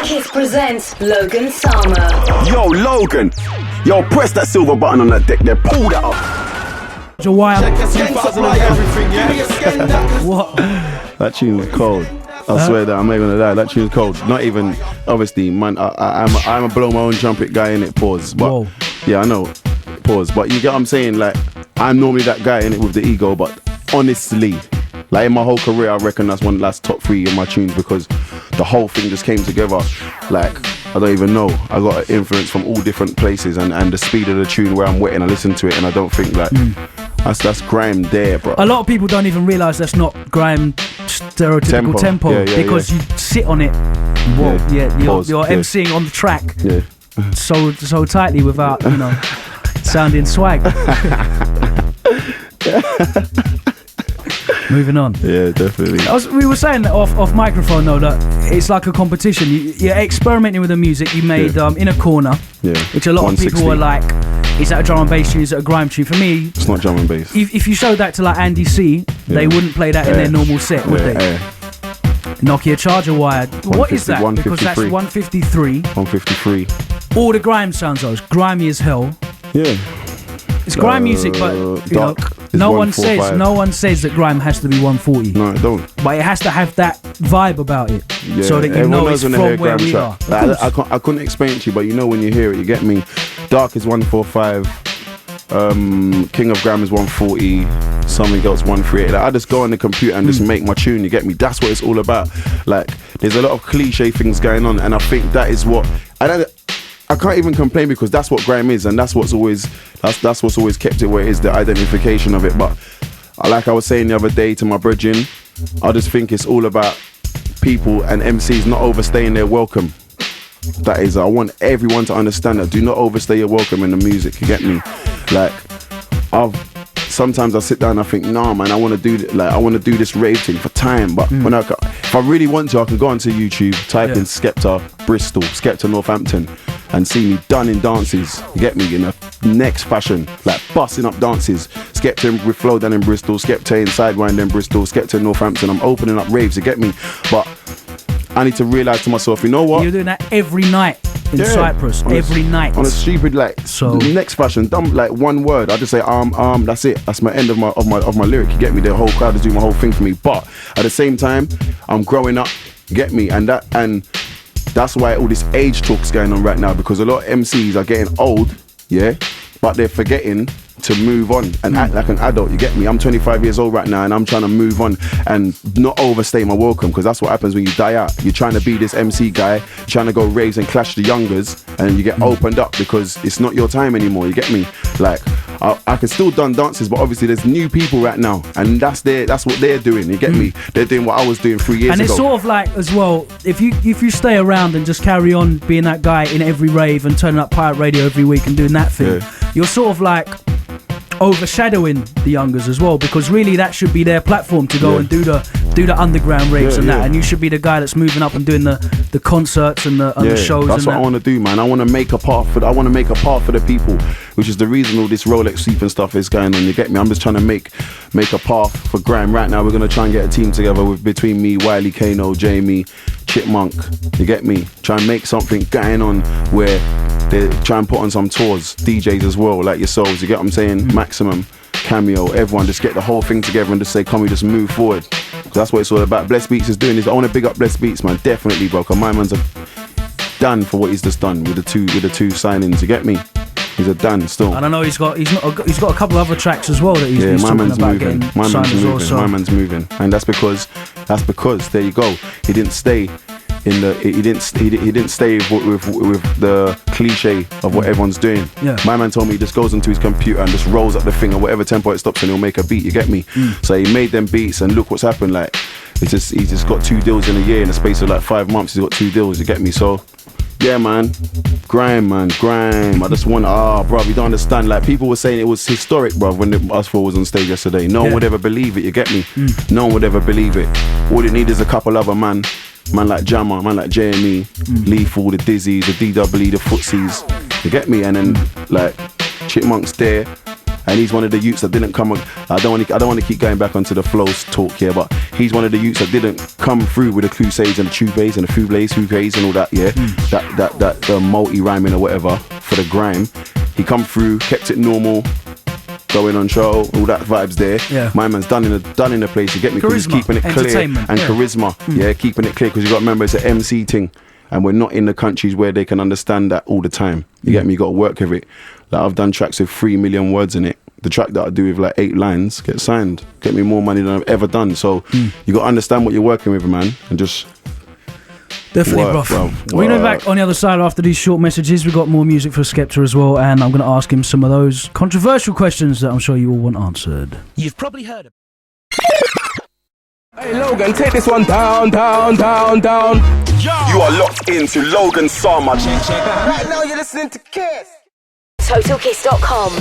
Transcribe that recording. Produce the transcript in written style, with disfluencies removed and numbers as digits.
Kiss presents Logan Sama. Yo, Logan. Yo, press that silver button on that deck there. Pull that up. What? That tune was cold. I swear that I'm not even gonna lie. That tune's cold. Not even, obviously, man. I'm a blow my own trumpet guy in it. Pause. But whoa. Yeah, I know. Pause. But you get what I'm saying? Like, I'm normally that guy in it with the ego. But honestly, like in my whole career, I reckon that's one of the last top 3 in my tunes because the whole thing just came together. Like, I don't even know. I got an influence from all different places, and the speed of the tune where I'm wetting, I listen to it and I don't think like that's grime there, bro. A lot of people don't even realise that's not grime stereotypical tempo because you sit on it. Whoa, you're emceeing on the track so tightly without sounding swag. Moving on. Yeah, definitely. We were saying that off microphone though that it's like a competition. You're experimenting with the music you made in a corner, which a lot of people were like, is that a drum and bass tune? Is it a grime tune? For me, it's not drum and bass. If you showed that to like Andy C, they wouldn't play that in their normal set, would they? Nokia charger wired. What is that? Because that's 153. 153. All the grime sounds though, it's grimy as hell. Yeah. It's grime music, but no one says that grime has to be 140. No, it don't. But it has to have that vibe about it, so that you know it's from where we are. Like, I couldn't explain it to you, but you know when you hear it, you get me. Dark is 145. King of Grime is 140. Something else 138. Like, I just go on the computer and just make my tune. You get me? That's what it's all about. Like, there's a lot of cliche things going on, and I think that is what I can't even complain because that's what grime is, and that's what's always kept it where it is, the identification of it. But like I was saying the other day to my brethren, I just think it's all about people and MCs not overstaying their welcome. That is, I want everyone to understand that. Do not overstay your welcome in the music. You get me? Like, sometimes I sit down and I think, nah, man, I want to do this rave thing for time. But if I really want to, I can go onto YouTube, type in Skepta Bristol, Skepta Northampton, and see me done in dances. You get me? In a next fashion, like busting up dances. Skepta with flow down in Bristol, Skepta in Sidewind in Bristol, Skepta in Northampton. I'm opening up raves. You get me? But I need to realise to myself, you know what? You're doing that every night in Cyprus, every night. On a stupid next fashion, dumb like one word. I just say that's it. That's my end of my lyric. You get me? The whole crowd is doing my whole thing for me. But at the same time, I'm growing up. You get me? And that's why all this age talk's going on right now, because a lot of MCs are getting old, but they're forgetting to move on and act like an adult. You get me? I'm 25 years old right now and I'm trying to move on and not overstay my welcome, because that's what happens when you die out. You're trying to be this MC guy, trying to go raves and clash the youngers, and you get opened up because it's not your time anymore. You get me? Like, I can still done dances, but obviously there's new people right now, and that's what they're doing. You get me? They're doing what I was doing 3 years ago. And it's sort of like, as well, if you stay around and just carry on being that guy in every rave and turning up Pirate Radio every week and doing that thing, you're sort of like overshadowing the youngers as well, because really that should be their platform to go and do the underground raves and that, and you should be the guy that's moving up and doing the concerts and the shows. That's what I want to do, man. I want to make a path for the people, which is the reason all this Rolex sweep and stuff is going on. You get me? I'm just trying to make a path for grime. Right now we're gonna try and get a team together between me, Wiley, Kano, Jamie, Chipmunk. You get me? Try and make something going on where they try and put on some tours, DJs as well, like yourselves. You get what I'm saying? Maximum, Cameo, everyone, just get the whole thing together and just say, come, we just move forward. Because that's what it's all about. Bless Beats is doing this. I want to big up Bless Beats, man, definitely, bro. Because my man's done for what he's just done with the two signings. You get me? He's a done still. I don't know. He's got a couple other tracks as well that he's talking about getting signed as well. My man's moving, and that's because there you go. He didn't stay. He didn't stay with the cliche of what everyone's doing. My man told me he just goes into his computer and just rolls up the thing at whatever tempo it stops and he'll make a beat. You get me? So he made them beats, and look what's happened. Like, he's just got 2 deals in a year. In the space of like 5 months, he's got 2 deals. You get me? So yeah, man, grime. I just want, bro, you don't understand. Like, people were saying it was historic, bro, when us four was on stage yesterday. No one would ever believe it. You get me? No one would ever believe it. All it need is a couple other man like Jammer, man like JME, Lethal, the Dizzies, the DWE, the Footsies. You get me? And then like Chipmunk's there, And he's one of the youths that didn't come. I don't want to keep going back onto the flows talk here, but he's one of the youths that didn't come through with the Crusades and the Tubes and the Fugays and all that. Yeah, that multi rhyming or whatever for the grime. He come through, kept it normal, going on show, all that vibes there. Yeah. My man's done in the place. You get me? Because he's keeping it clear and charisma. Yeah, keeping it clear because you got to remember it's an MC thing. And we're not in the countries where they can understand that all the time. You get me? You got to work with it. Like I've done tracks with 3 million words in it. The track that I do with like 8 lines get signed, get me more money than I've ever done. So you got to understand what you're working with, man, and just definitely, work, bro. We're going to be back on the other side after these short messages. We've got more music for Skepta as well, and I'm going to ask him some of those controversial questions that I'm sure you all want answered. You've probably heard of. Hey Logan, take this one down. You are locked into Logan Sama. Right now you're listening to Kiss. TotalKiss.com.